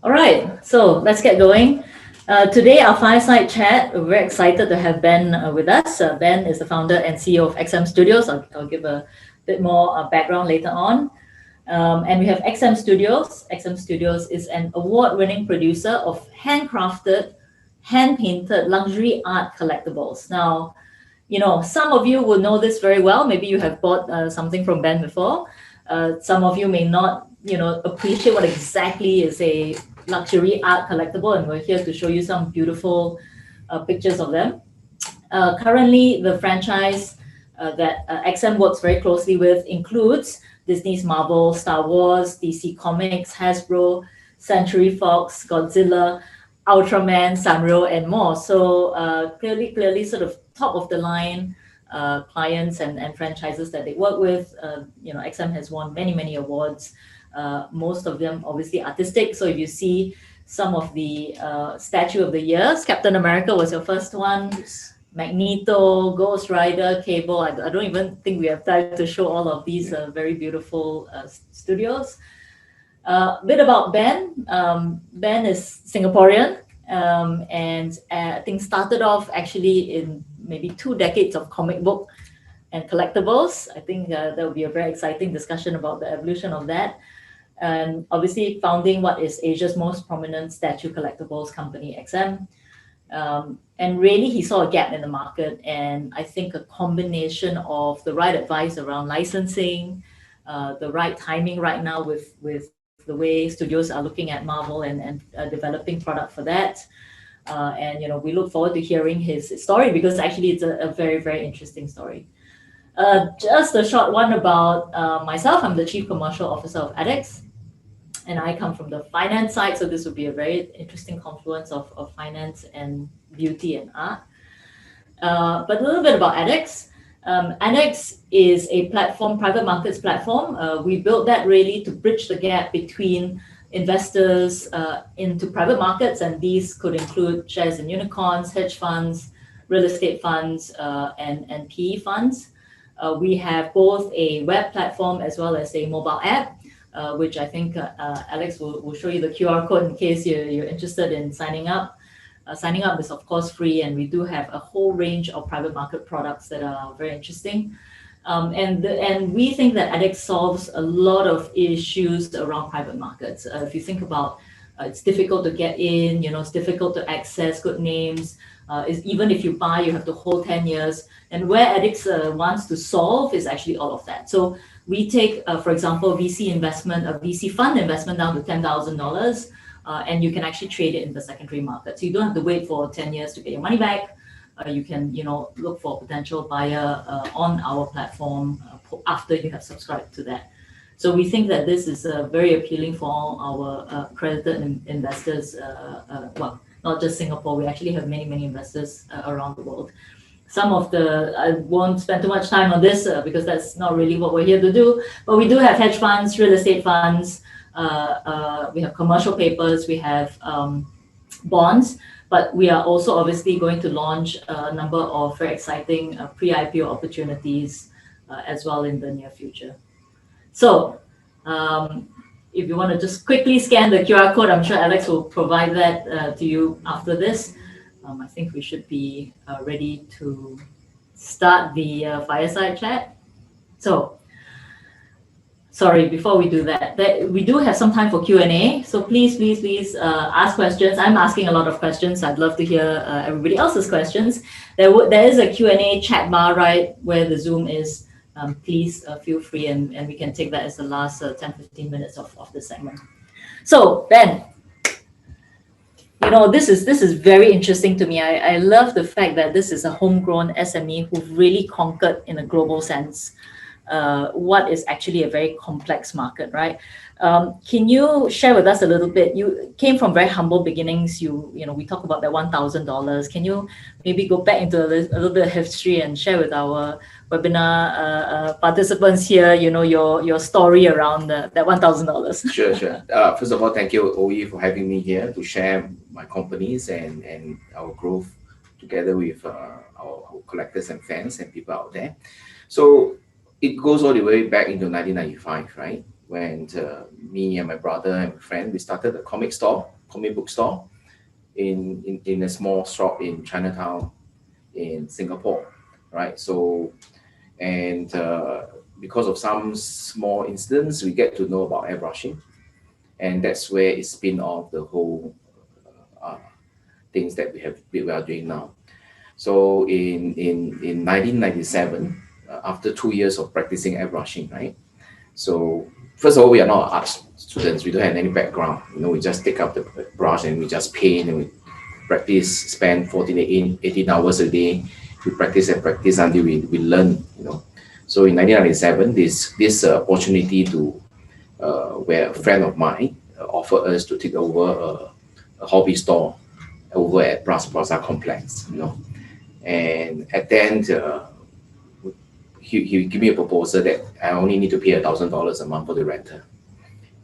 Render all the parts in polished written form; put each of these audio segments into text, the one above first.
All right, so let's get going. Today, our fireside chat, we're very excited to have Ben with us. Ben is the founder and CEO of XM Studios. I'll give a bit more background later on. And we have XM Studios. XM Studios is an award winning producer of handcrafted, hand painted luxury art collectibles. Now, some of you will know this very well. Maybe you have bought something from Ben before. Some of you may not, appreciate what exactly is a luxury art collectible, and we're here to show you some beautiful pictures of them. Currently, the franchise that XM works very closely with includes Disney's Marvel, Star Wars, DC Comics, Hasbro, Century Fox, Godzilla, Ultraman, Sanrio, and more. So clearly, sort of top of the line clients and franchises that they work with. XM has won many awards. Most of them obviously artistic. So if you see some of the statue of the years, Captain America was your first one. Yes. Magneto, Ghost Rider, Cable. I don't even think we have time to show all of these very beautiful studios. A bit about Ben. Ben is Singaporean, and I think started off actually in maybe 2 decades of comic book and collectibles. I think there will be a very exciting discussion about the evolution of that. And obviously founding what is Asia's most prominent statue collectibles company, XM. And really, he saw a gap in the market, and I think a combination of the right advice around licensing, the right timing right now with the way studios are looking at Marvel and developing product for that. And we look forward to hearing his story because actually it's a very interesting story. Just a short one about myself. I'm the Chief Commercial Officer of edX, and I come from the finance side, so this would be a very interesting confluence of finance and beauty and art. But a little bit about edX. edX is a platform, private markets platform. We built that really to bridge the gap between investors into private markets, and these could include shares in unicorns, hedge funds, real estate funds, and PE funds. We have both a web platform as well as a mobile app, which I think Alex will show you the QR code in case you're interested in signing up. Signing up is of course free, and we do have a whole range of private market products that are very interesting. And we think that edX solves a lot of issues around private markets. If you think about it's difficult to get in, it's difficult to access good names. Even if you buy, you have to hold 10 years. And where edX wants to solve is actually all of that. So we take, for example, VC investment, a VC fund investment down to $10,000, and you can actually trade it in the secondary market. So you don't have to wait for 10 years to get your money back. You can, look for a potential buyer on our platform after you have subscribed to that. So we think that this is very appealing for all our accredited investors. Well, not just Singapore. We actually have many investors around the world. I won't spend too much time on this because that's not really what we're here to do. But we do have hedge funds, real estate funds. We have commercial papers. We have bonds. But we are also obviously going to launch a number of very exciting pre-IPO opportunities as well in the near future. So if you want to just quickly scan the QR code, I'm sure Alex will provide that to you after this. I think we should be ready to start the fireside chat. So, sorry, before we do that, we do have some time for Q&A. So please ask questions. I'm asking a lot of questions. I'd love to hear everybody else's questions. There is a Q&A chat bar right where the Zoom is. Please feel free, and we can take that as the last 10-15 minutes of the segment. So Ben, this is very interesting to me. I love the fact that this is a homegrown SME who've really conquered in a global sense what is actually a very complex market, right? Can you share with us a little bit? You came from very humble beginnings. We talk about that $1,000. Can you maybe go back into a little bit of history and share with our webinar participants here, your story around that $1,000? Sure. First of all, thank you, OE, for having me here to share my companies and our growth together with our collectors and fans and people out there. So it goes all the way back into 1995, right? when me and my brother and my friend, we started a comic book store in a small shop in Chinatown in Singapore, right? So, and because of some small incidents, we get to know about airbrushing, and that's where it spin off the whole uh, things that we are doing now. So in 1997, after 2 years of practicing airbrushing, right? So first of all, we are not art students. We don't have any background. We just take up the brush and we just paint and we practice, spend 14, 18 hours a day. We practice and practice until we learn. So in 1997, this opportunity to where a friend of mine offered us to take over a hobby store over at Bras Plaza complex. And at the end, he gave me a proposal that I only need to pay $1,000 a month for the rental.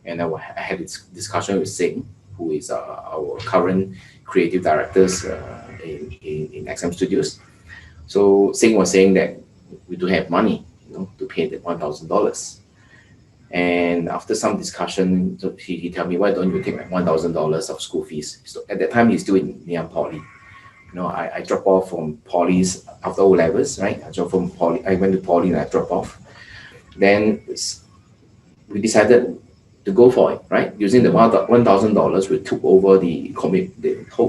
And I had this discussion with Singh, who is our current creative directors in XM Studios. So Singh was saying that we don't have money, to pay the $1,000. And after some discussion, so he told me, why don't you take like $1,000 of school fees? So at that time, he's still in Ngee Poly. I dropped off from Poly's after O levels, right? I went to Poly and I dropped off. Then we decided to go for it, right? Using the $1,000, we took over the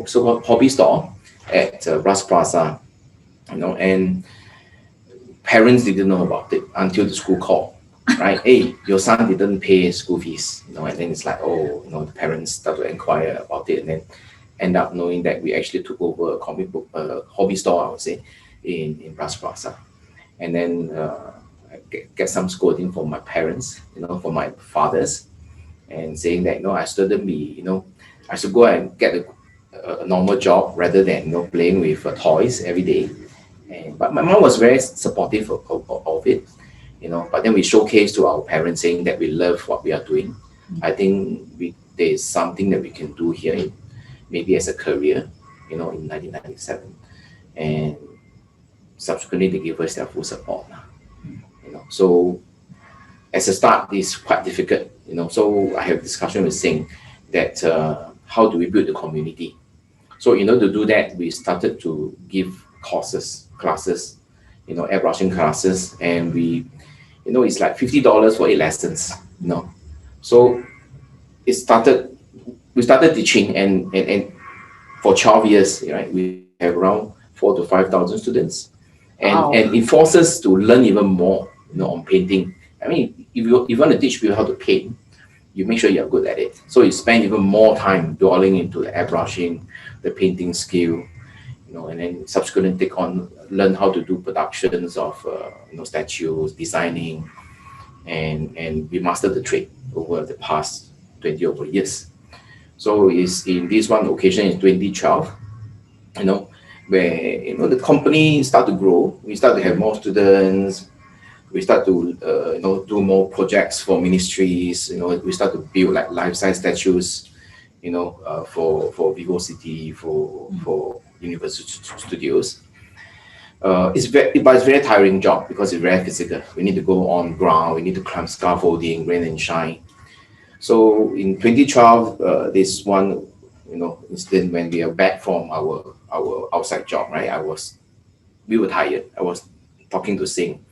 so-called hobby store at Bras Plaza, and parents didn't know about it until the school called, right? Hey, your son didn't pay school fees, and then it's like, the parents start to inquire about it, and then end up knowing that we actually took over a comic book hobby store, I would say, in Bras Plaza. And then I get some scolding from my parents, from my fathers, and saying that, I shouldn't be, I should go and get a normal job rather than, playing with toys every day. But my mom was very supportive of it, but then we showcase to our parents saying that we love what we are doing. I think there's something that we can do here, maybe as a career, in 1997. And subsequently, they gave us their full support. So as a start, it's quite difficult, So I have discussion with Singh that how do we build the community? So to do that, we started to give classes, airbrushing classes, and it's like $50 for 8 lessons, So we started teaching, and for 12 years, right, we have around 4,000 to 5,000 students, and it forces us to learn even more, on painting. I mean, if you want to teach people how to paint, you make sure you're good at it. So you spend even more time dwelling into the airbrushing, the painting skill, and then subsequently learn how to do productions of statues, designing, and we mastered the trade over the past 20 over years. So it's in this one occasion in 2012, where the company start to grow. We start to have more students. We start to do more projects for ministries. We start to build like life-size statues, for Vivocity, for Universal Studios. But it's very tiring job because it's very physical. We need to go on ground. We need to climb scaffolding, rain and shine. So in 2012, this one, incident when we are back from our outside job, right? We were tired. I was talking to Singh.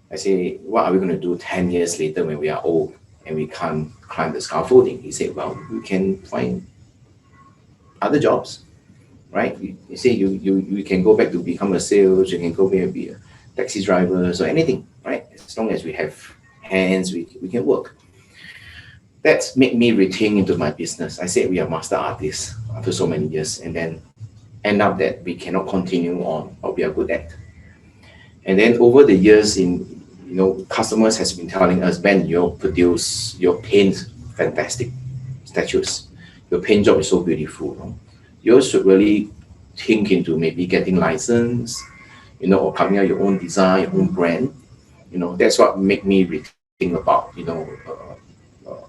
I say, what are we going to do 10 years later when we are old and we can't climb the scaffolding? He said, well, we can find other jobs, right? You say you can go back to become a sales, you can go back to be a taxi driver, so anything, right? As long as we have hands, we can work. That's made me rethink into my business. I said we are master artists after so many years, and then end up that we cannot continue on what we are good at. And then over the years, customers has been telling us, Ben, you paint fantastic statues. Your paint job is so beautiful. You should really think into maybe getting license, or coming out your own design, your own brand. That's what made me rethink about,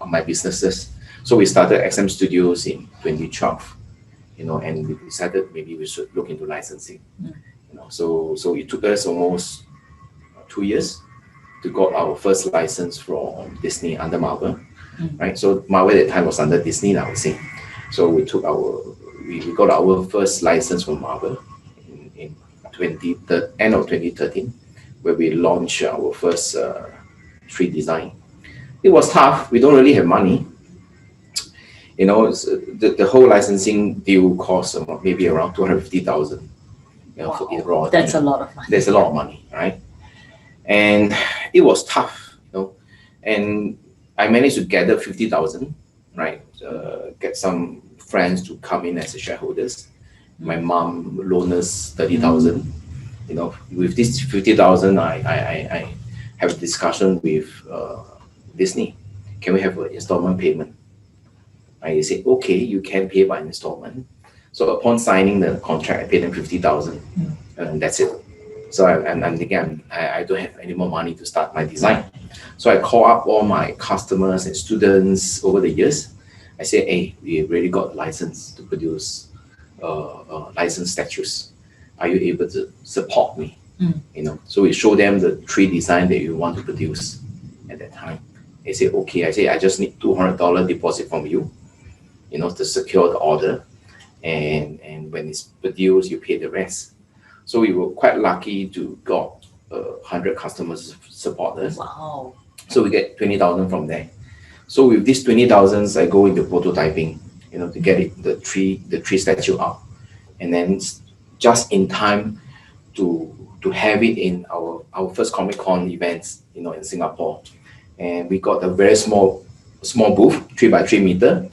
my businesses. So we started XM Studios in 2012, and we decided maybe we should look into licensing. So it took us almost 2 years to got our first license from Disney under Marvel, right? So Marvel at the time was under Disney, I would say. So we took we got our first license from Marvel in the end of 2013, where we launched our first tree design. It was tough. We don't really have money. The whole licensing deal cost maybe around 250,000. For raw. That's a lot of money. There's a lot of money, right? And it was tough, And I managed to gather 50,000, right? Get some friends to come in as shareholders. My mom loaned us 30,000. With this 50,000, I have a discussion with Disney. Can we have an installment payment? I said, okay, you can pay by installment. So upon signing the contract, I paid them 50,000, and that's it. So I'm thinking I don't have any more money to start my design. So I call up all my customers and students over the years. I say, hey, we already got a license to produce licensed statues. Are you able to support me? So we show them the tree design that you want to produce at that time. They say, okay. I say, I just need $200 deposit from you, to secure the order. And when it's produced, you pay the rest. So we were quite lucky to got 100 customers support us. Wow. So we get 20,000 from there. So with these 20,000, I go into prototyping, to get the tree statue out, and then just in time to have it in our first Comic-Con events, in Singapore. And we got a very small booth, 3 by 3 meter,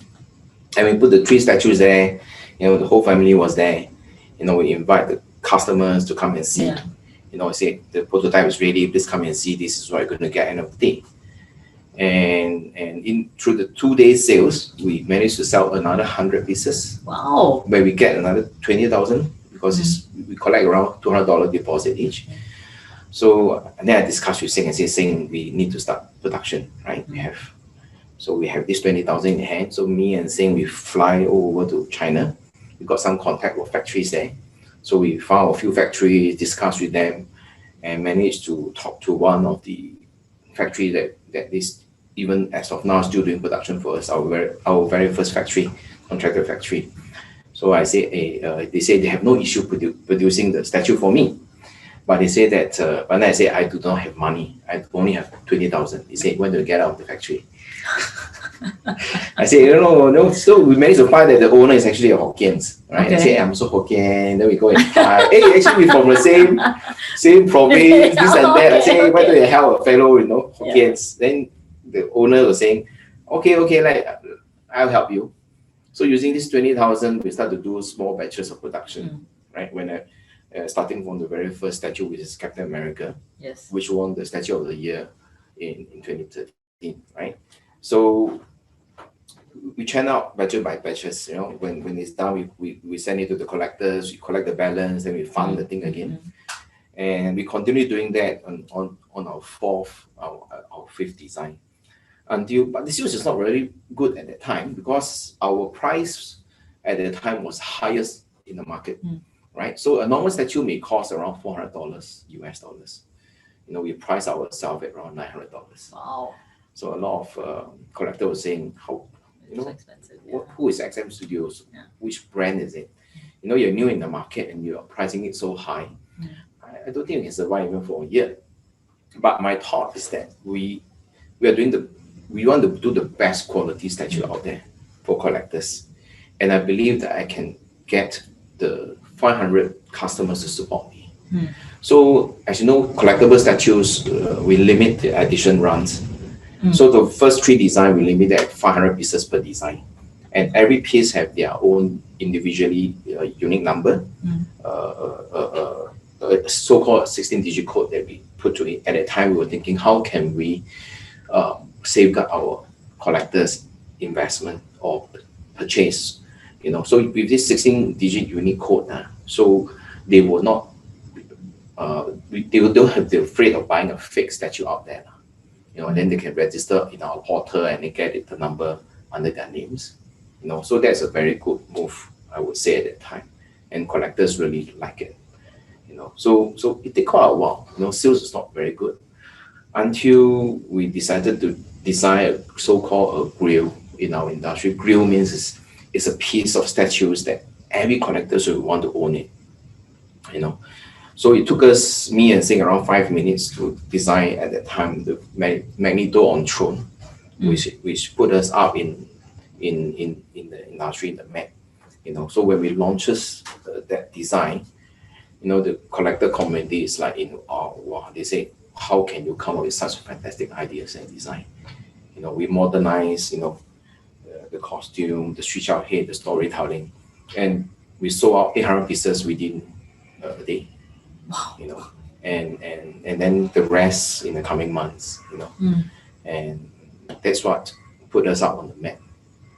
and we put the 3 statues there. The whole family was there. We invite the customers to come and see. I say the prototype is ready. Please come and see. This is what you're going to get end of the day. And through the 2-day sales, we managed to sell another 100 pieces. Wow! Where we get another 20,000 because we collect around $200 deposit each. So and then I discussed with Sing and say, Sing, we need to start production, right? We have this 20,000 in hand. So me and Sing, we fly over to China. We got some contact with factories there. So we found a few factories, discussed with them, and managed to talk to one of the factory that is even as of now still doing production for us, our very first factory, contractor factory. So I say, they say they have no issue producing the statue for me, but they say that, but then I say I do not have money. I only have 20,000. They say, when do I get out of the factory? I say, no. So we managed to find that the owner is actually a Hokkien, right? Okay. I say, I'm so Hokkien. Then we go and try. Hey, actually, we're from the same province, this and that. I say, why don't you help a fellow, Hokkiens? Yeah. Then the owner was saying, okay, I'll help you. So using this 20,000, we start to do small batches of production, right? When starting from the very first statue, which is Captain America, yes, which won the Statue of the Year in 2013, right? So we churn out batches by batches. When it's done, we send it to the collectors. We collect the balance, then we fund the thing again, and we continue doing that on our fifth design. But the sales is not really good at that time because our price at that time was highest in the market, right? So a normal statue may cost around $400 US dollars. We price ourselves at around $900. Wow. So a lot of collectors were saying, how, it's expensive. Who is XM Studios? Yeah. Which brand is it? You're new in the market and you're pricing it so high. I don't think you can survive even for a year. But my thought is that we want to do the best quality statue out there for collectors. And I believe that I can get the 500 customers to support me. So as you know, collectible statues, we limit the edition runs. So the first 3 design, we limit at 500 pieces per design. And every piece have their own individually unique number, so-called 16-digit code that we put to it. At that time, we were thinking, how can we safeguard our collectors' investment or purchase? So with this 16-digit unique code, so they will not, they don't have the afraid of buying a fake statue out there. And then they can register in our portal and they get the number under their names. So that's a very good move, I would say, at that time. And collectors really like it. So it takes quite a while. Sales is not very good. until we decided to design a so-called a grill in our industry. Grill means it's a piece of statues that every collector should want to own it. You know, so it took us, me and Sing, around 5 minutes to design at that time the Magneto on throne, which put us up in the industry, in the map. You know, so when we launches that design, you know, the collector community is like in awe. Wow, they say, how can you come up with such fantastic ideas and design? You know, we modernize, you know, the costume, the switch out head, the storytelling, and we sold out 800 pieces within a day. Wow. You know, and then the rest in the coming months. You know, and that's what put us up on the map.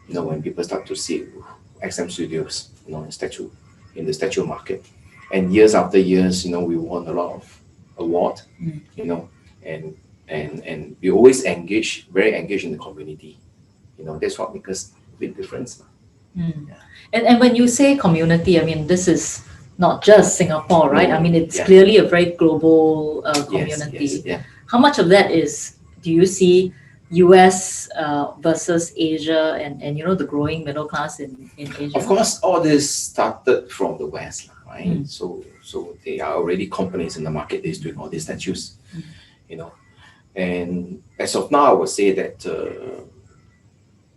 You know, when people start to see XM Studios, you know, in the statue market, and years after years, you know, we won a lot of award. You know, and we always very engaged in the community. You know, that's what makes us a big difference. And when you say community, I mean, this is not just Singapore, right? I mean, it's Yeah. clearly a very global community. Yes, yeah. How much of that do you see US versus Asia and you know, the growing middle class in Asia? Of course, all this started from the West, right? So they are already companies in the market that's doing all these statues, you know. And as of now, I would say that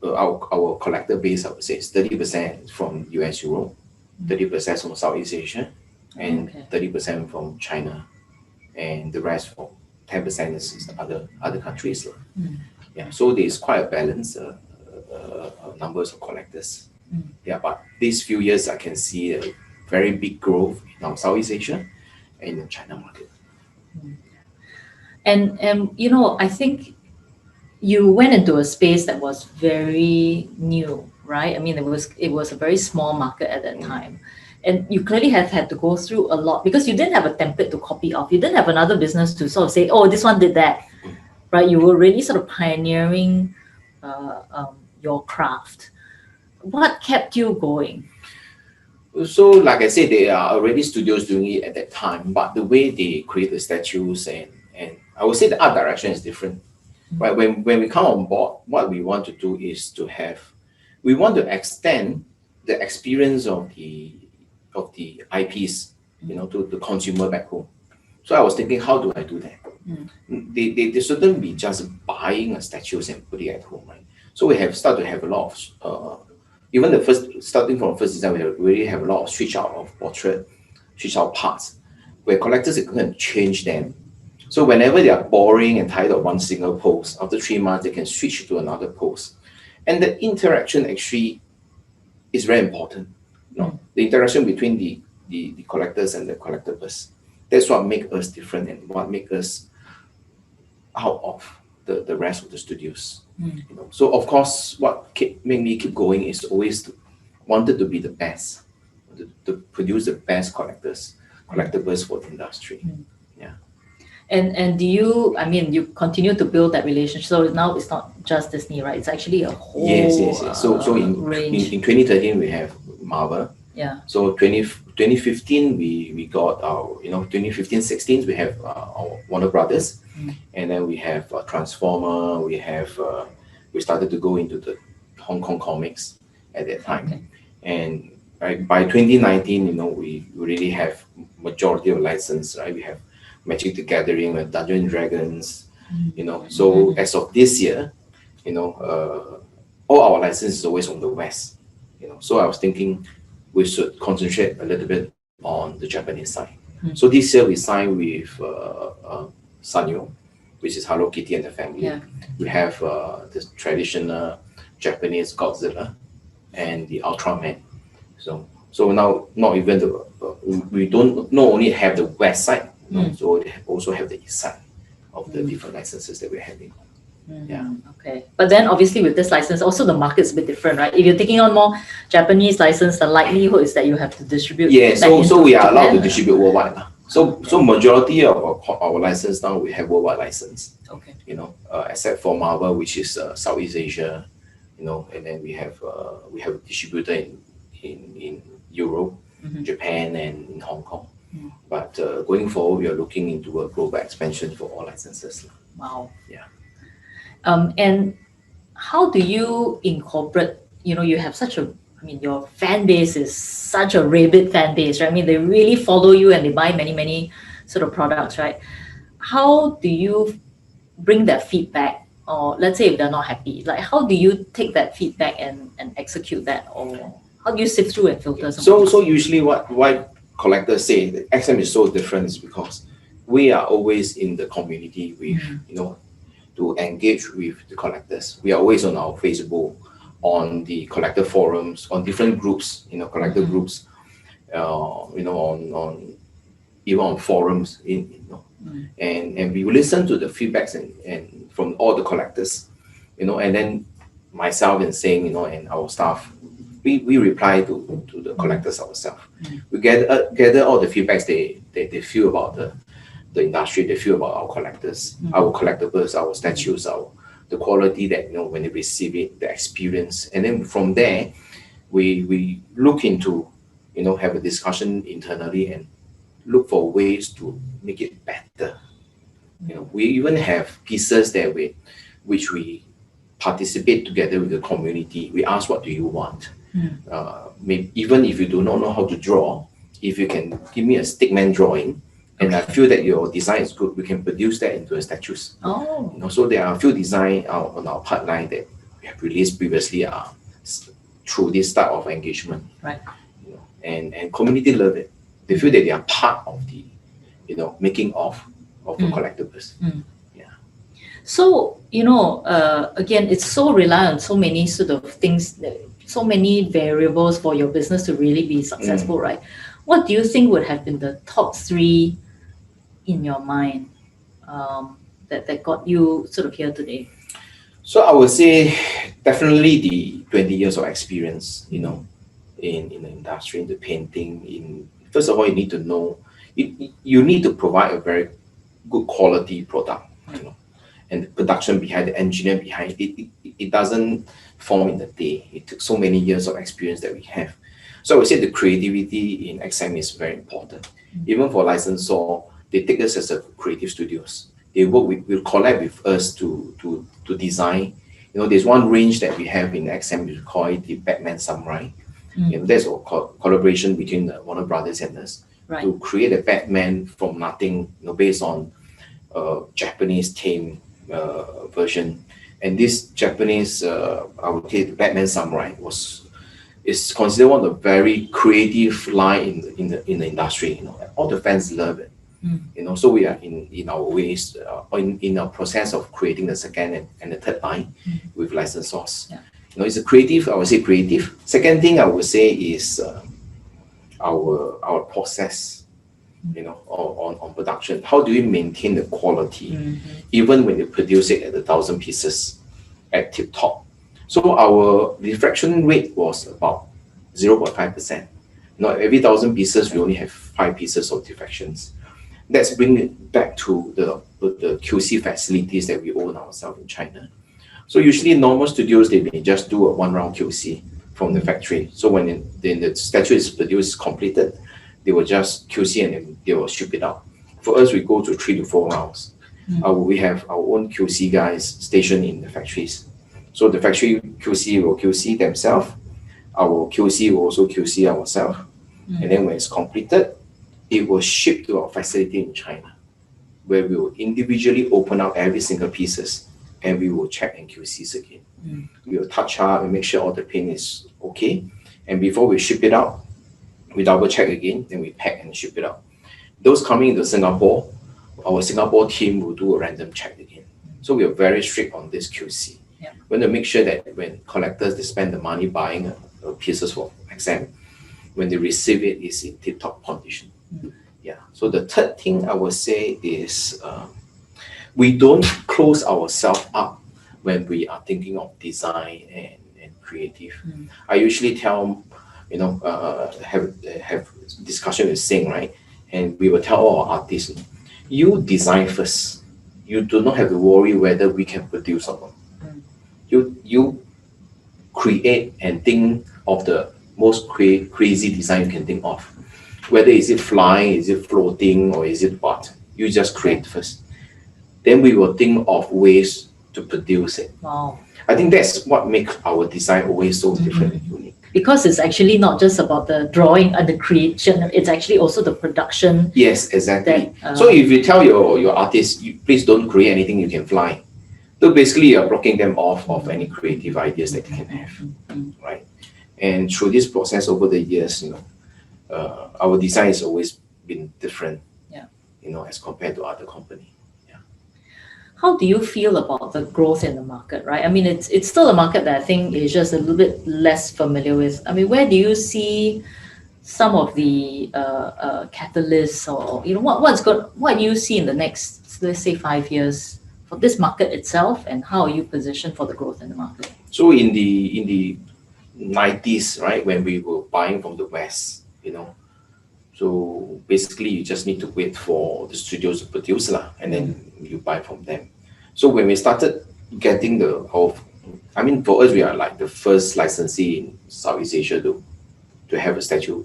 our collector base, I would say, is 30% from US, Europe, 30% from Southeast Asia, and 30% from China, and the rest from 10% is other countries. Yeah, so there's quite a balance numbers of collectors. Yeah, but these few years I can see a very big growth in our Southeast Asia and in the China market. And you know, I think you went into a space that was very new, right? I mean, it was a very small market at that time. And you clearly have had to go through a lot because you didn't have a template to copy off. You didn't have another business to sort of say, oh, this one did that, right? You were really sort of pioneering your craft. What kept you going? So, like I said, there are already studios doing it at that time, but the way they create the statues and I would say the art direction is different. Right? When we come on board, what we want to do is we want to extend the experience of the IPs, you know, to the consumer back home. So I was thinking, how do I do that? They shouldn't be just buying a statues and putting it at home, right? So we have started to have a lot of even starting from first design, we really have a lot of switch out of portrait, switch out parts, where collectors can change them. So whenever they are boring and tired of one single pose, after 3 months they can switch to another pose, and the interaction actually is very important. You know, the interaction between the collectors and the collectibles. That's what makes us different and what makes us out of the rest of the studios. You know, so of course, what made me keep going is always wanted to be the best, to produce the best collectibles for the industry. Yeah. And do you, I mean, you continue to build that relationship. So now it's not just Disney, right? It's actually a whole Yes. So range. in 2013 we have Marvel. Yeah. So 2015 we got our, you know, 2015-16 we have our Warner Brothers, and then we have Transformer. We started to go into the Hong Kong comics at that time, and by 2019, you know, we really have majority of license, right? We have Magic the Gathering, Dungeons and Dragons, you know. So as of this year, you know, all our license is always from the West, you know. So I was thinking we should concentrate a little bit on the Japanese side. So this year we signed with Sanyo, which is Hello Kitty and the Family. Yeah. We have the traditional Japanese Godzilla and the Ultraman. So now not even we don't not only have the West side, you know, so they also have the East side of the different licenses that we're having. Yeah. Okay. But then obviously with this license, also the market's a bit different, right? If you're taking on more Japanese license, the likelihood is that you have to distribute. Yeah, so we are allowed Japan, to distribute worldwide. So majority of our license now, we have worldwide license. Okay. You know, except for Marvel, which is Southeast Asia, you know, and then we have a distributor in Europe, Japan, and in Hong Kong. But going forward, we are looking into a global expansion for all licenses. Wow. Yeah. And how do you incorporate, you have such a, your fan base is such a rabid fan base, right? I mean, they really follow you and they buy many, many sort of products, right? How do you bring that feedback? Or let's say if they're not happy, like how do you take that feedback and execute that? Or how do you sift through and filter some of So these? usually why collectors say that XM is so different is because we are always in the community with, to engage with the collectors. We are always on our Facebook, on the collector forums, on different groups, collector groups, on even on forums, and we listen to the feedbacks and from all the collectors, and then myself and saying, and our staff, we reply to the collectors ourselves. We gather all the feedbacks they feel about the industry, they feel about our collectors, our collectibles, our statues, the quality that when they receive it, the experience, and then from there, we look into have a discussion internally and look for ways to make it better. We even have pieces that which we participate together with the community. We ask, what do you want? Maybe even if you do not know how to draw, if you can give me a stickman drawing, and I feel that your design is good, we can produce that into a statues. Oh, So there are a few designs on our pipeline that we have released previously through this type of engagement. right. And community love it. They feel that they are part of the, making of the collectibles. So, again, it's so reliant on so many sort of things, so many variables for your business to really be successful, right? What do you think would have been the top three in your mind that got you sort of here today? So I would say definitely the 20 years of experience, in the industry, in the painting. First of all, you need to know, you need to provide a very good quality product, and the production behind, the engineer behind it doesn't form in the day. It took so many years of experience that we have. So I would say the creativity in XM is very important. Even for licensor, they take us as a creative studios. They will collab with us to design. There's one range that we have in XM, we call it the Batman Samurai. There's a collaboration between the Warner Brothers and us to create a Batman from nothing, based on Japanese theme version. And this Japanese, I would say, Batman Samurai is considered one of the very creative line in the industry. All the fans love it. So we are in our ways, in our process of creating the second and the third line with licensors. It's a creative. I would say creative. Second thing I would say is our process. On production. How do we maintain the quality, even when you produce it at 1,000 pieces at tip top? So our diffraction rate was about 0.5%. Every 1,000 pieces, we only have 5 pieces of diffractions. Let's bring it back to the QC facilities that we own ourselves in China. So usually normal studios, they may just do a 1 round QC from the factory. So when the statue is produced, completed, they will just QC and then they will ship it out. For us, we go to 3 to 4 rounds. We have our own QC guys stationed in the factories. So the factory QC will QC themselves. Our QC will also QC ourselves. And then when it's completed, it will ship to our facility in China, where we will individually open up every single pieces and we will check and QC again. We will touch up and make sure all the paint is okay. And before we ship it out, we double check again, then we pack and ship it out. Those coming into Singapore, our Singapore team will do a random check again. So we are very strict on this QC. We want to make sure that when collectors, they spend the money buying pieces for XM, when they receive it, is in tip-top condition. So the third thing I would say is we don't close ourselves up when we are thinking of design and creative. I usually tell, have discussion with Sing, right? And we will tell all our artists, you design first. You do not have to worry whether we can produce or not. You create and think of the most crazy design you can think of. Whether is it flying, is it floating, or is it what? You just create first. then we will think of ways to produce it. Wow. I think that's what makes our design always so different and unique. Because it's actually not just about the drawing and the creation, it's actually also the production. Yes, exactly. That, so if you tell your artists, please don't create anything you can fly, so basically you're blocking them off of any creative ideas that they can have, right? And through this process over the years, our design has always been different, as compared to other companies. How do you feel about the growth in the market, right? I mean, it's still a market that I think is just a little bit less familiar with. I mean, where do you see some of the catalysts, or what do you see in the next, let's say, 5 years for this market itself, and how are you positioned for the growth in the market? So in the 90s, right, when we were buying from the West, so basically you just need to wait for the studios to produce and then you buy from them. So when we started getting for us, we are like the first licensee in Southeast Asia to have a statue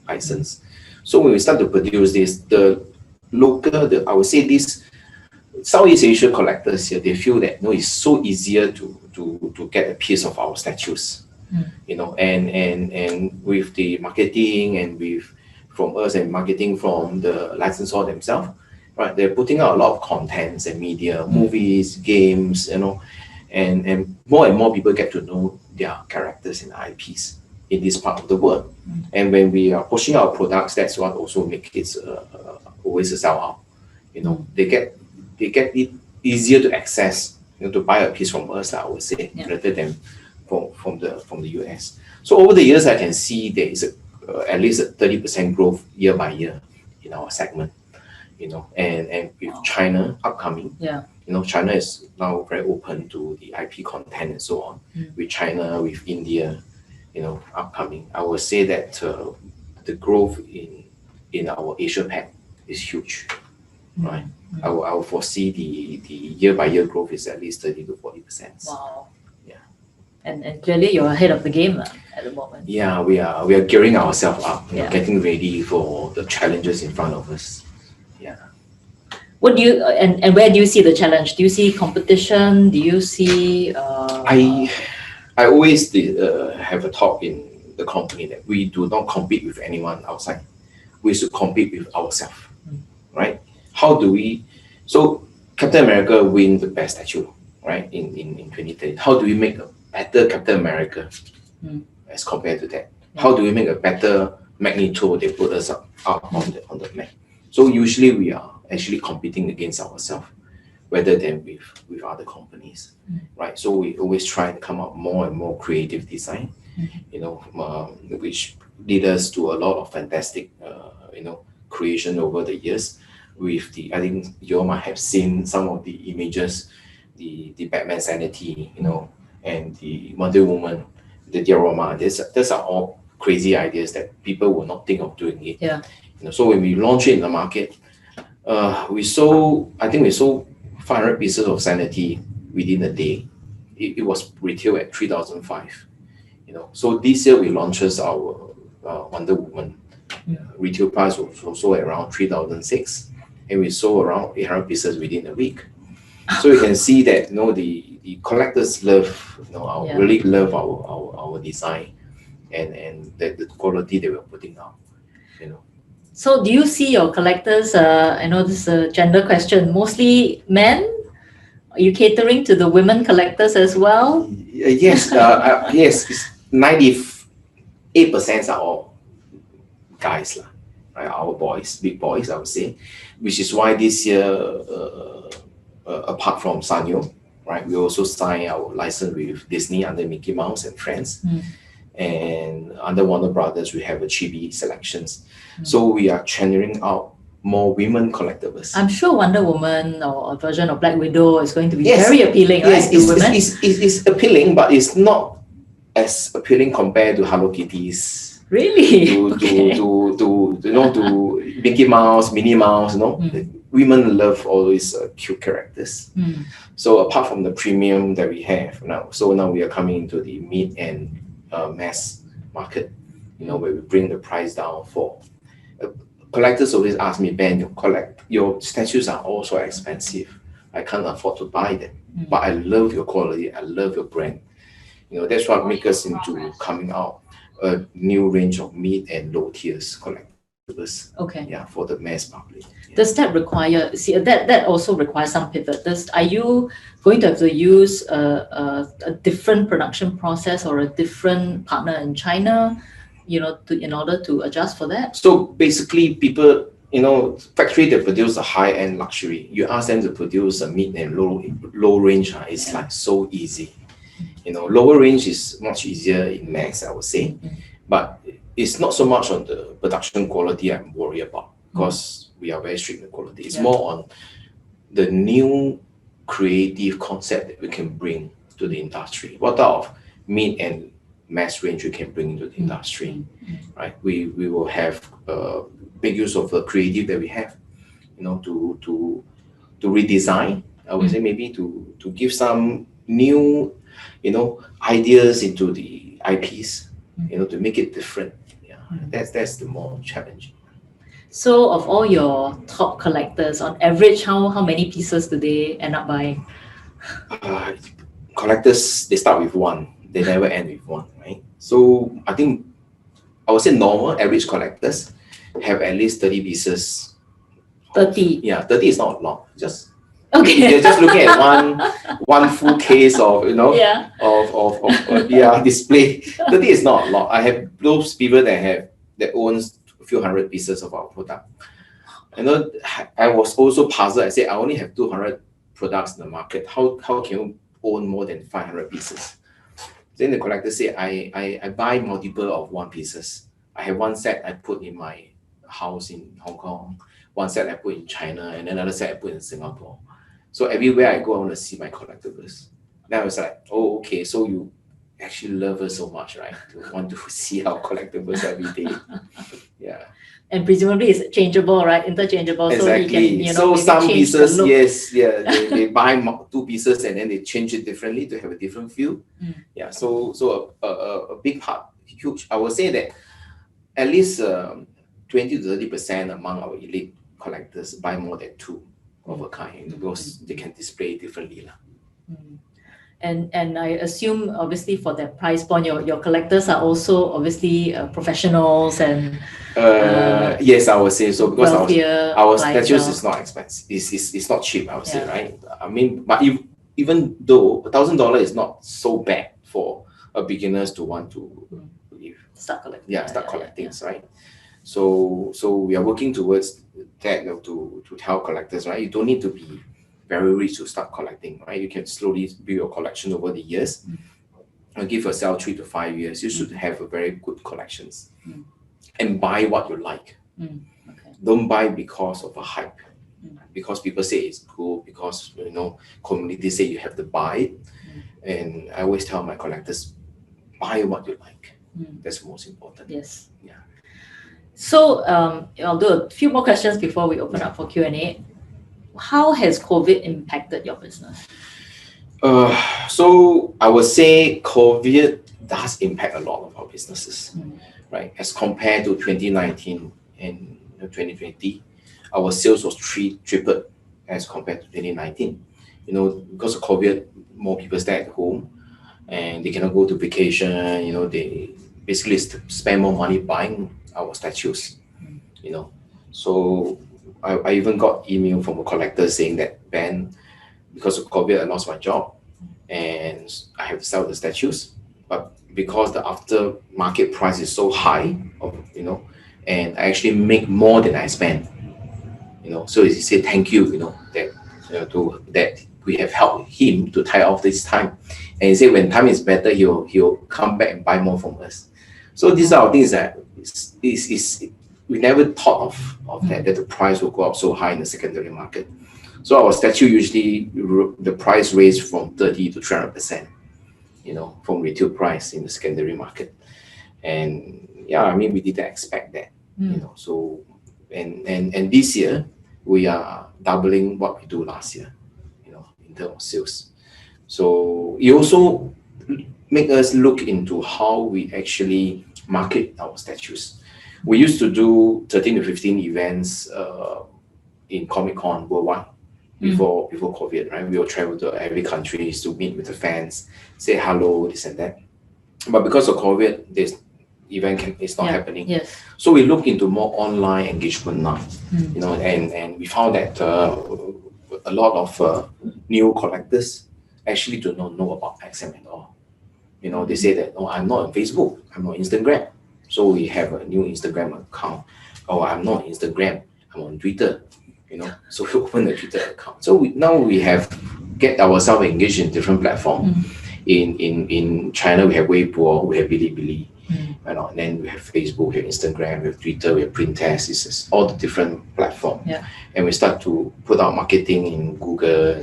license. So when we start to produce this, I would say these Southeast Asia collectors here, they feel that it's so easier to get a piece of our statues, and with the marketing and from us and marketing from the licensor themselves, right? They're putting out a lot of contents and media, movies, games, and more people get to know their characters and IPs in this part of the world. And when we are pushing our products, that's what also makes it always a sellout. They get it easier to access, to buy a piece from us, I would say, rather than from the US. So over the years, I can see there is at least a 30% growth year by year in our segment, and with China upcoming, China is now very open to the IP content and so on. With China, with India, upcoming, I would say that the growth in our Asia Pac is huge, right? I will foresee the year by year growth is at least 30 to 40%. Wow. And clearly you're ahead of the game at the moment. Yeah, we are gearing ourselves up, getting ready for the challenges in front of us. Yeah. What do you and where do you see the challenge? Do you see competition? Do you see? I always have a talk in the company that we do not compete with anyone outside. We should compete with ourselves, right? How do we? So Captain America win the best statue, right? In 2030. How do we make a better Captain America as compared to that? How do we make a better Magneto? They put us up on the map. So usually we are actually competing against ourselves rather than with other companies, right? So we always try to come up more and more creative design, which lead us to a lot of fantastic, creation over the years. I think you all might have seen some of the images, the Batman Sanity, and the Wonder Woman, the diorama. These are all crazy ideas that people will not think of doing it. Yeah. So when we launch it in the market, we sold 500 pieces of Sanity within a day. It was retail at 3,500. So this year we launches our Wonder Woman. Retail price was also around 3,600, and we sold around 800 pieces within a week. So you can see that the collectors love, really love our design and the quality that we're putting out. So do you see your collectors? I know this is a gender question. Mostly men. Are you catering to the women collectors as well? Yes, yes. 98% are all guys, right? Our boys, big boys, I would say. Which is why this year, apart from Sanyo, right, we also signed our license with Disney under Mickey Mouse and Friends. And under Warner Brothers, we have a chibi selections. So we are churning out more women collectibles. I'm sure Wonder Woman or a version of Black Widow is going to be very appealing, right, to women? It's appealing, but it's not as appealing compared to Hello Kitties. Really? To Mickey Mouse, Minnie Mouse, Women love all these cute characters. So apart from the premium that we have now, now we are coming into the mid and mass market, where we bring the price down for collectors. Always ask me, Ben, your statues are also expensive. I can't afford to buy them. But I love your quality, I love your brand. That's what makes us into coming out a new range of mid and low tiers collectibles. Okay. Yeah, for the mass public. Yeah. Does that require, that also requires some pivot? Are you going to have to use a different production process or a different partner in China, in order to adjust for that? So basically, people, factory that produce a high-end luxury, you ask them to produce a mid and low range, it's like so easy. Lower range is much easier in mass, I would say, but it's not so much on the production quality I'm worried about, because we are very strict in quality. It's more on the new creative concept that we can bring to the industry. What type of mid and mass range we can bring into the industry, right? We will have big use of the creative that we have, to redesign. I would say maybe to give some new, ideas into the IPs, to make it different. Yeah, that's the more challenging. So of all your top collectors, on average, how many pieces do they end up buying? Collectors, they start with one. They never end with one, right? So I think I would say normal average collectors have at least 30 pieces. 30? Yeah, 30 is not a lot. Just okay. They're just looking at one full case of display. 30 is not a lot. I have those people that owns a few hundred pieces of our product. I was also puzzled. I said I only have 200 products in the market. How can you own more than 500 pieces? Then the collector said, I buy multiple of one pieces. I have one set I put in my house in Hong Kong, one set I put in China, and another set I put in Singapore. So everywhere I go, I want to see my collectibles. Then I was like, oh, okay, so you actually love us so much, right? To want to see our collectibles every day. Yeah. And presumably it's changeable, right? Interchangeable. Exactly. So you can, some change pieces, the look. yes, yeah, they buy two pieces and then they change it differently to have a different feel. Yeah. So a big part, huge. I would say that at least 20 to 30% among our elite collectors buy more than two of a kind, because they can display differently. And I assume, obviously, for that price point, your collectors are also obviously professionals and yes, I would say so, because our statues well. is not expensive. It's not cheap, I would say, right? I mean, but even though $1,000 is not so bad for a beginners to want to start collecting. Yeah, start collecting, right? So we are working towards that, to tell collectors, right? You don't need to be very rich to start collecting, right? You can slowly build your collection over the years. And give yourself 3 to 5 years. You should have a very good collections, and buy what you like. Okay. Don't buy because of a hype, because people say it's cool, because community say you have to buy it. And I always tell my collectors, buy what you like. That's most important. Yes. Yeah. So I'll do a few more questions before we open up for Q&A. How has COVID impacted your business? So I would say COVID does impact a lot of our businesses, right? As compared to 2019 and 2020, our sales was tripled as compared to 2019. Because of COVID, more people stay at home and they cannot go to vacation. They basically spend more money buying our statues. So I even got email from a collector saying that, Ben, because of COVID, I lost my job and I have to sell the statues. But because the aftermarket price is so high, and I actually make more than I spend, so he said thank you, that we have helped him to tie off this time. And he said when time is better, he'll come back and buy more from us. So these are things that we never thought of that the price will go up so high in the secondary market. So our statue usually the price raised from 30 to 300%, from retail price in the secondary market. And yeah, I mean, we didn't expect that, So and this year we are doubling what we do last year, in terms of sales. So it also make us look into how we actually market our statues. We used to do 13 to 15 events in Comic-Con worldwide, before COVID, right? We will travel to every country to meet with the fans, say hello, this and that. But because of COVID, this event is not happening. Yes. So we look into more online engagement now, and we found that a lot of new collectors actually do not know about XM at all. They say that, oh, I'm not on Facebook, I'm on Instagram. So we have a new Instagram account. Oh, I'm not on Instagram, I'm on Twitter. So we open the Twitter account. So now we have get ourselves engaged in different platforms. In China, we have Weibo, we have Bilibili, and then we have Facebook, we have Instagram, we have Twitter, we have Pinterest. This is all the different platforms. Yeah. And we start to put out marketing in Google,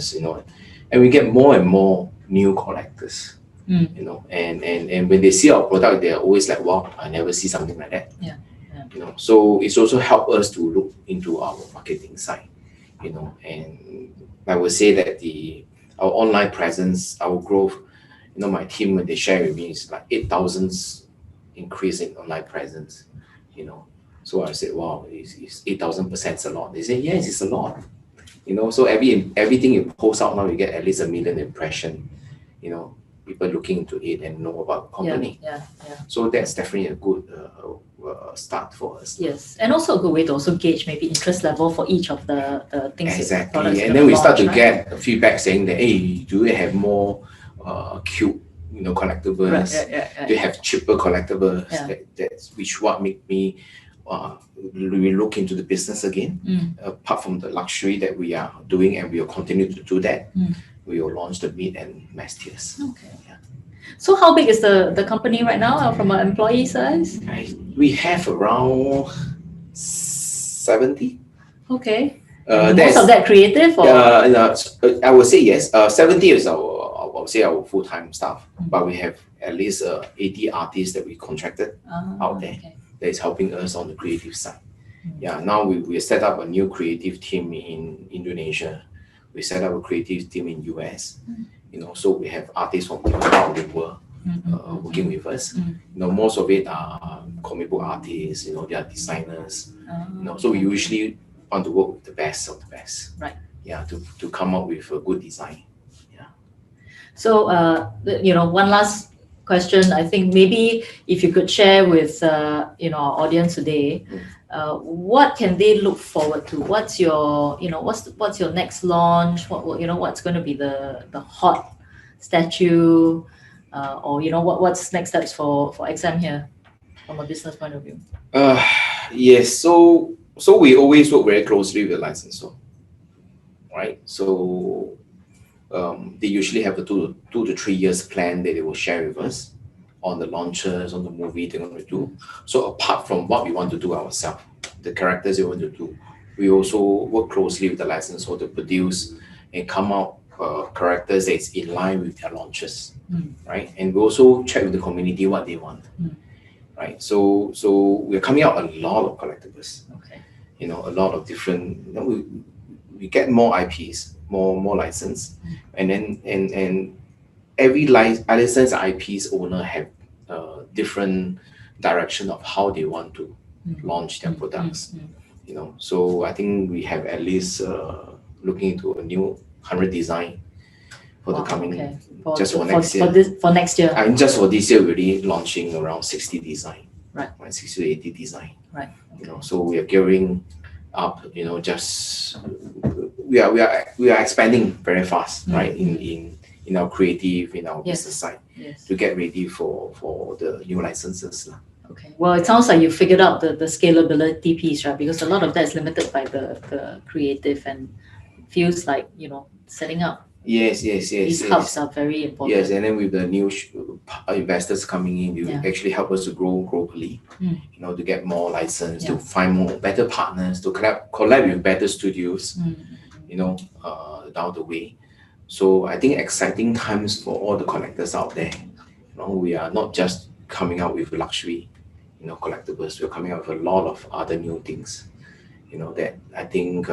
and we get more and more new collectors. And when they see our product, they're always like, wow, I never see something like that. Yeah. So it's also helped us to look into our marketing side, and I would say that our online presence, our growth, my team, when they share with me, it's like 8,000 increase in online presence, So I said, wow, it's 8,000% a lot. They say, yes, it's a lot. So everything you post out now, you get at least 1 million impression, people looking into it and know about the company. Yeah. So that's definitely a good start for us. Yes, and also a good way to also gauge maybe interest level for each of the things. Exactly, and then we start to get feedback saying that, hey, do you have more cute, collectibles? Right. Do you have cheaper collectibles? That's what make me we look into the business again. Apart from the luxury that we are doing, and we will continue to do that. We will launch the mid and mass tiers. Okay. Yeah. So how big is the company right now from an employee size? We have around 70. Okay. Most of that creative, or? I would say yes. 70 is our full-time staff, but we have at least 80 artists that we contracted out there that is helping us on the creative side. Yeah. Now we set up a new creative team in Indonesia. We set up a creative team in US. So we have artists from around the world working with us. Most of it are comic book artists. They are designers. So we usually want to work with the best of the best. Right. Yeah, to come up with a good design. Yeah. So one last question. I think maybe if you could share with our audience today, what can they look forward to? What's your what's your next launch? What's going to be the hot statue, or what's next steps for XM here from a business point of view? Yes. So we always work very closely with the licensor, right? So they usually have a 2 to 3 years plan that they will share with us on the launches, on the movie they're going to do. So apart from what we want to do ourselves, the characters we want to do, we also work closely with the licensor to produce and come out characters that's in line with their launches, right? And we also check with the community what they want, right? So we're coming out a lot of collectibles, a lot of different. We get more IPs, more license, and then and every license IP's owner have different direction of how they want to launch their products. So I think we have at least looking into a new 100 design for the coming just for next year. For next year. And just for this year, we're already launching around 60 design. Right. 60 to 80 design. Right. So we are gearing up. Just we are expanding very fast, right? In our creative, in our business side, to get ready for the new licenses. Okay. Well, it sounds like you figured out the scalability piece, right? Because a lot of that is limited by the creative, and it feels like setting up. Yes. These hubs are very important. Yes, and then with the new investors coming in, you actually help us to grow globally. To get more license, to find more better partners, to collab with better studios. Down the way. So I think exciting times for all the collectors out there. We are not just coming out with luxury, collectibles. We're coming out with a lot of other new things, that I think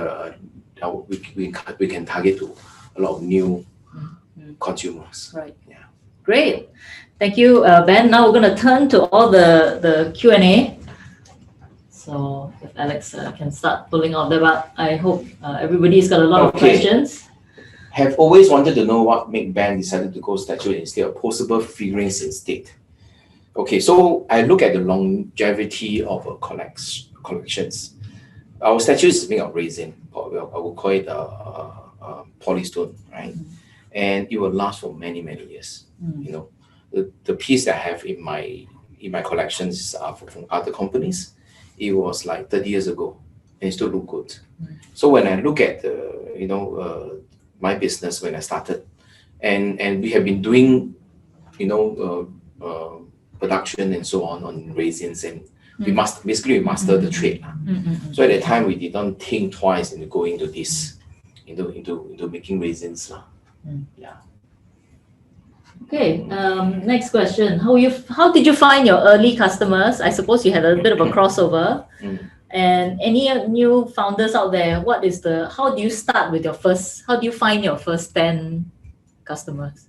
we can target to a lot of new consumers. Right. Yeah. Great. Thank you, Ben. Now we're going to turn to all the Q&A. So if Alex can start pulling out there, but I hope everybody's got a lot of questions. Have always wanted to know what made Ben decided to go statue instead of posable figurines instead. Okay, so I look at the longevity of collections. Our statue is made of resin. I will call it polystone, right? And it will last for many years. You know, the piece that I have in my collections are from other companies. It was like 30 years ago, and it still look good. So when I look at my business when I started, and we have been doing, production and so on resins, and we master the trade. So at that time we didn't think twice into going into this, into making resins. Yeah. Okay, next question. How did you find your early customers? I suppose you had a bit of a crossover. And any new founders out there, how do you how do you find your first 10 customers?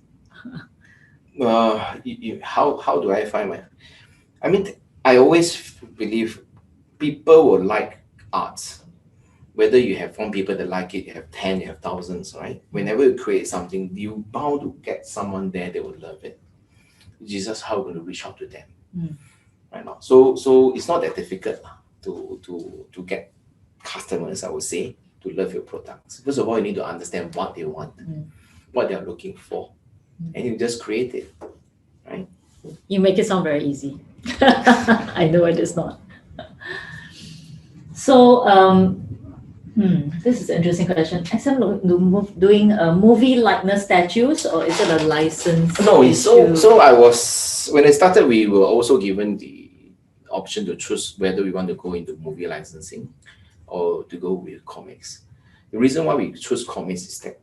How do I find I always believe people will like arts. Whether you have 1 people that like it, you have 10, you have thousands, right? Whenever you create something, you bound to get someone there that will love it. It's just how you're going to reach out to them. Right now. So it's not that difficult to get customers, I would say, to love your products. First of all, you need to understand what they want, what they're looking for, and you just create it, right? You make it sound very easy. I know it is not. So, this is an interesting question. SM doing movie likeness statues, or is it a license? No, when I started, we were also given the option to choose whether we want to go into movie licensing or to go with comics. The reason why we choose comics is that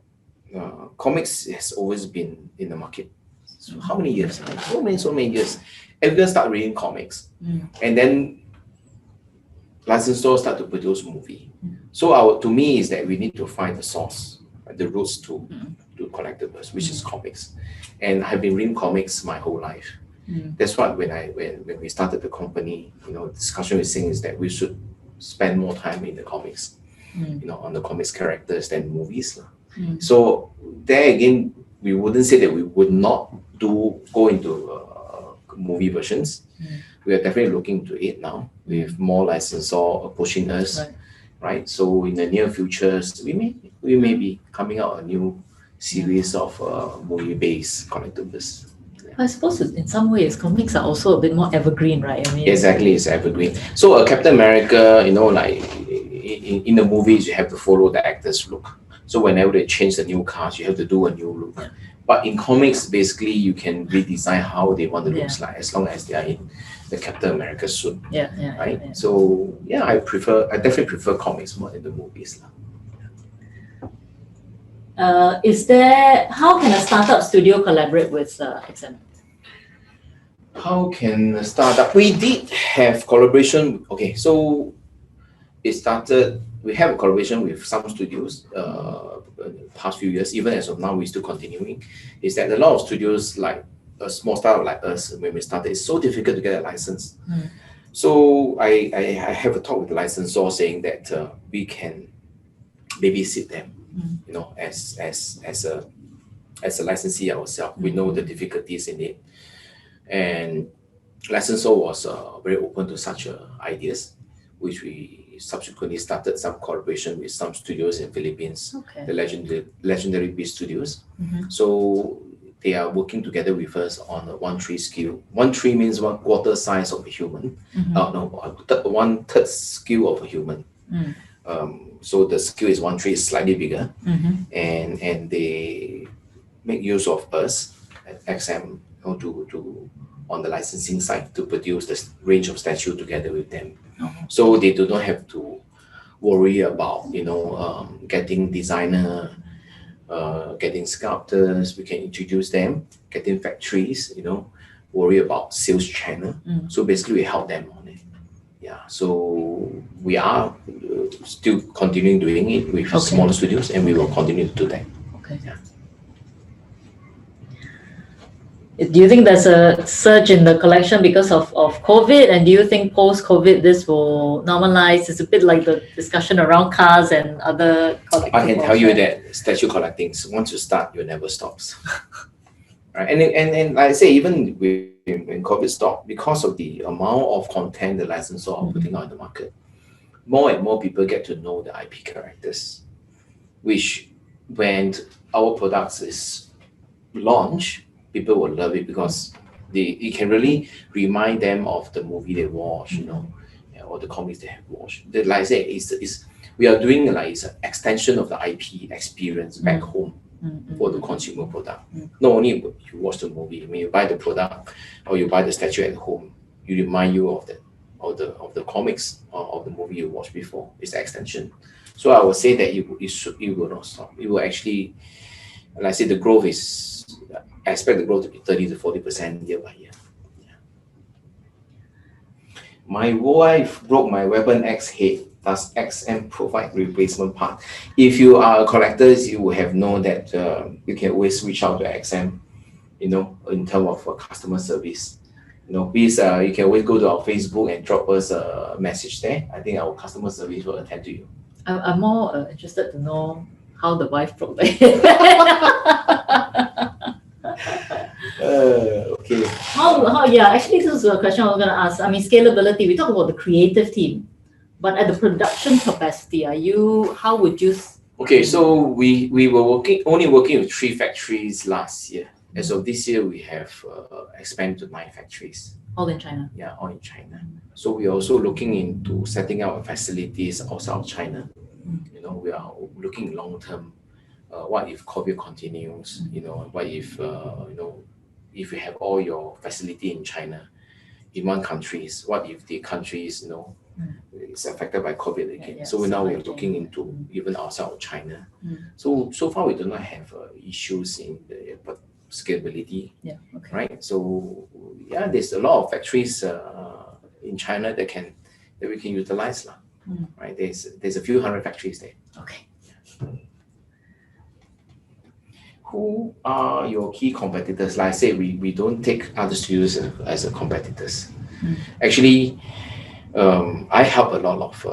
comics has always been in the market. So how many years? So many years. Everyone start reading comics, and then licensed stores start to produce movie. So to me is that we need to find the source, the roots to collectibles, which is comics. And I've been reading comics my whole life. That's what when we started the company, discussion with Sing is that we should spend more time in the comics, on the comics characters than movies. So there again, we wouldn't say that we would not go into movie versions. We are definitely looking into it now with more licensors pushing us, right? So in the near future, we may be coming out a new series of movie-based collectibles. I suppose in some ways comics are also a bit more evergreen, right? Exactly, it's evergreen. So Captain America, like in the movies, you have to follow the actor's look. So whenever they change the new cast, you have to do a new look. But in comics, basically, you can redesign how they want the looks like, as long as they are in the Captain America suit. Right? Yeah. So I definitely prefer comics more than the movies. How can a startup studio collaborate with XM? How can a startup? We did have collaboration. Okay, so we have a collaboration with some studios in the past few years. Even as of now, we're still continuing. Is that a lot of studios, like a small startup like us, when we started, it's so difficult to get a license. So I have a talk with the licensor saying that we can babysit them, as a licensee ourselves. We know the difficulties in it, and licensor was very open to such ideas, which we subsequently started some collaboration with some studios in Philippines, the legendary Beast Studios. So they are working together with us on a 1/3 scale. 1/3 means 1/4 size of a human. 1/3 scale of a human. So the scale is 1/3, slightly bigger, and they make use of us at XM to on the licensing side to produce this range of statue together with them. So they do not have to worry about getting designer, getting sculptors. We can introduce them, getting factories, worry about sales channel. So basically we help them on it. So we are still continuing doing it with smaller studios, and we will continue to do that. Do you think there's a surge in the collection because of COVID? And do you think post-COVID this will normalize? It's a bit like the discussion around cars and other collectibles. I can tell you that statue collecting, once you start, you never stops. Right? And like I say, even when COVID stopped, because of the amount of content the licensors are putting out in the market, more and more people get to know the IP characters, which when our products is launched, people will love it because it can really remind them of the movie they watch, or the comics they have watched. Like I say, we are doing like it's an extension of the IP experience back home for the consumer product. Not only you watch the movie, when you buy the product or you buy the statue at home, it remind you of the comics or of the movie you watched before. It's an extension. So I would say that it will not stop. It will actually, like I say, the growth is, I expect the growth to be 30 to 40% year by year. Yeah. My wife broke my Weapon X head. Does XM provide replacement part? If you are a collector, you will have known that you can always reach out to XM, in terms of customer service. Please, you can always go to our Facebook and drop us a message there. I think our customer service will attend to you. I'm more interested to know how the wife broke the head. Okay. Yeah, actually, this is a question I was going to ask. I mean, scalability, we talk about the creative team, but at the production capacity, how would you? Okay, so we were only working with 3 factories last year. As of this year, we have expanded to 9 factories. All in China? Yeah, all in China. So we are also looking into setting up facilities outside of China. We are looking long term. What if COVID continues? What if if you have all your facility in China, in one country, what if the countries is affected by COVID again? So now we are looking into even outside of China. So far we do not have issues in the scalability. Yeah. Okay. Right. So yeah, there's a lot of factories in China that we can utilize right. There's a few hundred factories there. Okay. Who are your key competitors? Like I say, we don't take other studios as a competitors. Actually, I help a lot of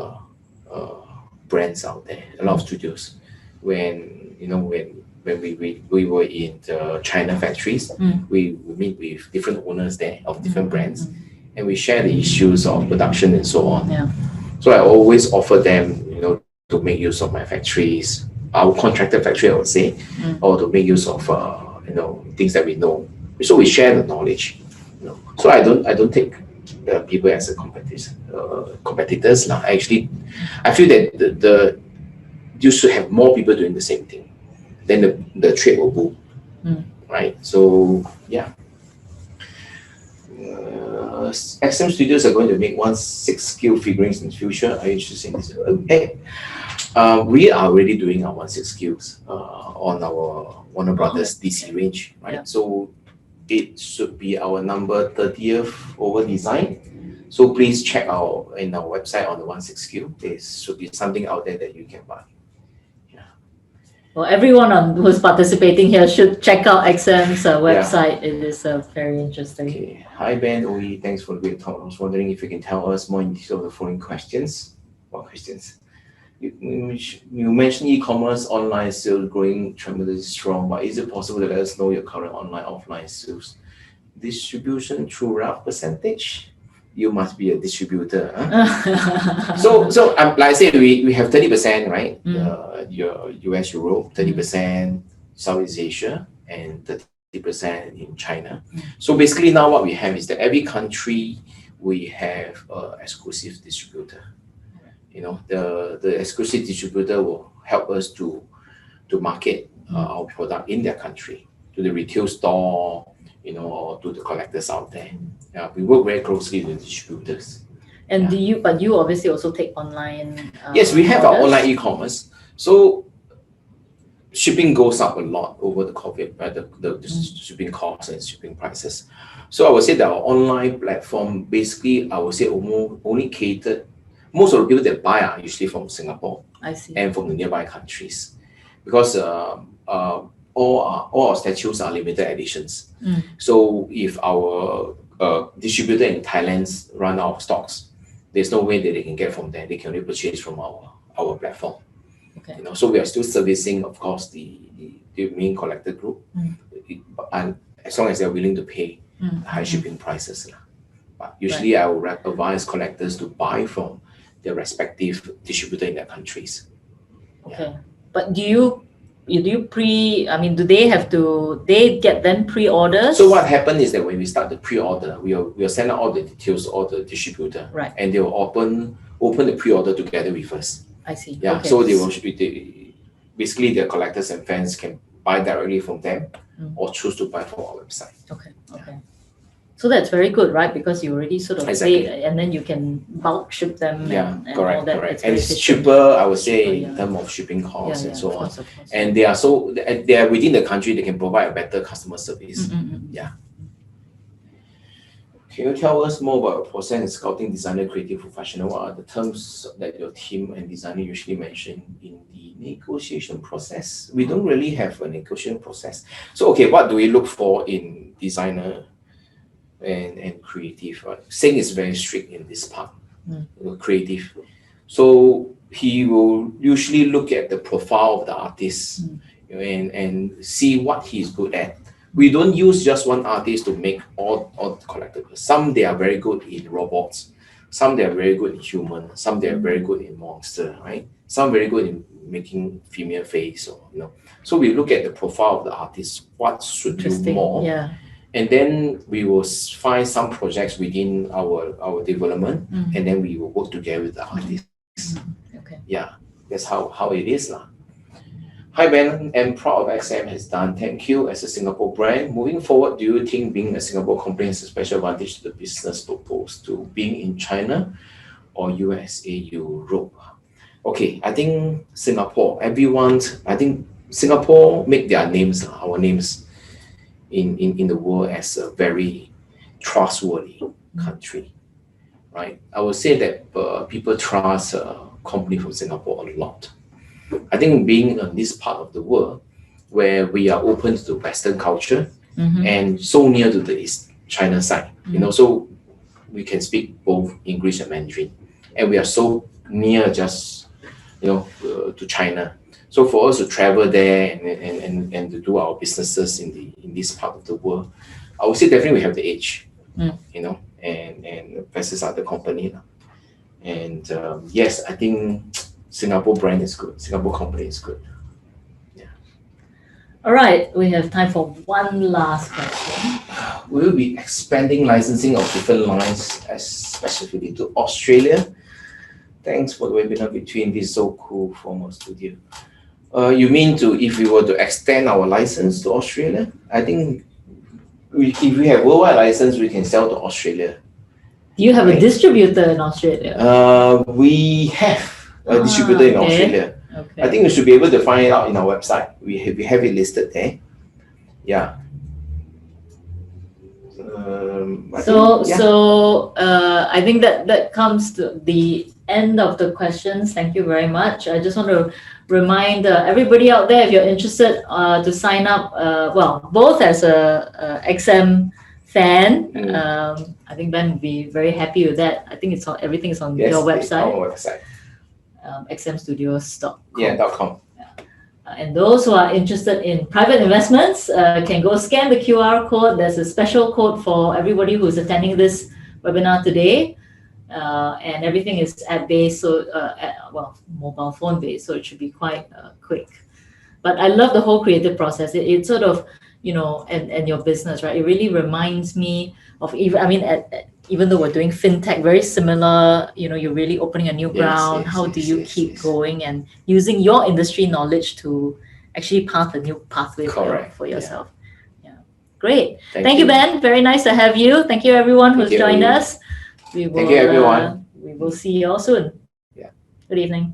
brands out there, a lot of studios. When we were in the China factories, we meet with different owners there of different brands, and we share the issues of production and so on. Yeah. So I always offer them, to make use of my factories, our contracted factory, I would say, or to make use of things that we know. So we share the knowledge. So I don't take people as a competitors now. Actually, I feel that you should have more people doing the same thing. Then the trade will boom, right? So yeah. XM Studios are going to make 1/6 figurines in the future. Are you interested in this? We are already doing our 1/6 on our Warner Brothers DC range, right? Yeah. So it should be our number 30th over design. So please check out in our website on the 1/6. There should be something out there that you can buy. Well, everyone who's participating here should check out XM's website. Yeah. It is very interesting. Okay. Hi Ben, Oyi, thanks for the great talk. I was wondering if you can tell us more in detail of the following questions. What questions? You mentioned e-commerce online sales growing tremendously strong, but is it possible to let us know your current online offline sales distribution through rough percentage? You must be a distributor. Huh? so like I said, we have 30%, right? Your US, Europe, 30% Southeast Asia, and 30% in China. So basically now what we have is that every country we have an exclusive distributor. The exclusive distributor will help us to market our product in their country to the retail store, or to the collectors out there. Yeah, we work very closely with distributors. And but you obviously also take online. Yes, we have orders. Our online e-commerce. So shipping goes up a lot over the COVID, right? The shipping costs and shipping prices. So I would say that our online platform, basically, I would say only catered. Most of the people that buy are usually from Singapore. I see. And from the nearby countries, because all our statues are limited editions. Mm. So if our distributor in Thailand run out of stocks, there's no way that they can get from there. They can only purchase from our platform. Okay. So we are still servicing, of course, the main collector group, and as long as they're willing to pay high shipping prices. But usually I would advise collectors to buy from their respective distributor in their countries. Okay. But do they get them pre-orders? So what happened is that when we start the pre-order, we'll send out all the details to all the distributor, right? And they will open the pre-order together with us. I see. Yeah. Okay. So basically the collectors and fans can buy directly from them or choose to buy from our website. Okay. So that's very good, right? Because you already sort of say, and then you can bulk ship them. And correct, all that. correct. And it's cheaper, I would say, in terms of shipping costs and so on. Of course. And they are within the country. They can provide a better customer service. Yeah. Can you tell us more about your process in scouting designer, creative professional? What are the terms that your team and designer usually mention in the negotiation process? We don't really have a negotiation process. So, okay, what do we look for in designer and creative? Singh is very strict in this part, creative. So he will usually look at the profile of the artist and see what he's good at. We don't use just one artist to make all collectibles. Some they are very good in robots, some they are very good in human, some they are very good in monster, right? Some very good in making female face, So we look at the profile of the artist, what should do more. Yeah. And then we will find some projects within our development, and then we will work together with the artists. Okay. Yeah, that's how it is now. Hi Ben, I'm proud of XM has done. Thank you as a Singapore brand. Moving forward, do you think being a Singapore company has a special advantage to the business proposed to being in China or USA, Europe? Okay, I think Singapore make their names, our names in the world as a very trustworthy country, right? I would say that people trust a company from Singapore a lot. I think being in this part of the world where we are open to the Western culture and so near to the East China side, so we can speak both English and Mandarin, and we are so near just to China. So for us to travel there and to do our businesses in this part of the world, I would say definitely we have the edge, and versus other company. And yes, I think Singapore brand is good. Singapore company is good. Yeah. All right, we have time for one last question. Will you be expanding licensing of different lines, especially to Australia? Thanks for the webinar between this so cool former studio. You mean if we were to extend our license to Australia? I think if we have worldwide license, we can sell to Australia. Do you have a distributor in Australia? We have a distributor in Australia. Okay. I think you should be able to find it out in our website. We have it listed there. Yeah. I think that comes to the end of the questions. Thank you very much. I just want to remind everybody out there, if you're interested to sign up, both as a XM fan, I think Ben would be very happy with that. I think everything is on your website. Our website. xmstudios.com. .com. And those who are interested in private investments can go scan the QR code. There's a special code for everybody who's attending this webinar today. And everything is app-based, so mobile phone based, so it should be quite quick. But I love the whole creative process. It sort of, and your business, right? It really reminds me of even though we're doing fintech, very similar. You're really opening a new ground. How do you keep going and using your industry knowledge to actually path a new pathway for yourself? Yeah, great. Thank you, Ben. Very nice to have you. Thank you, everyone who's joined us. Thank you, everyone. We will see you all soon. Yeah. Good evening.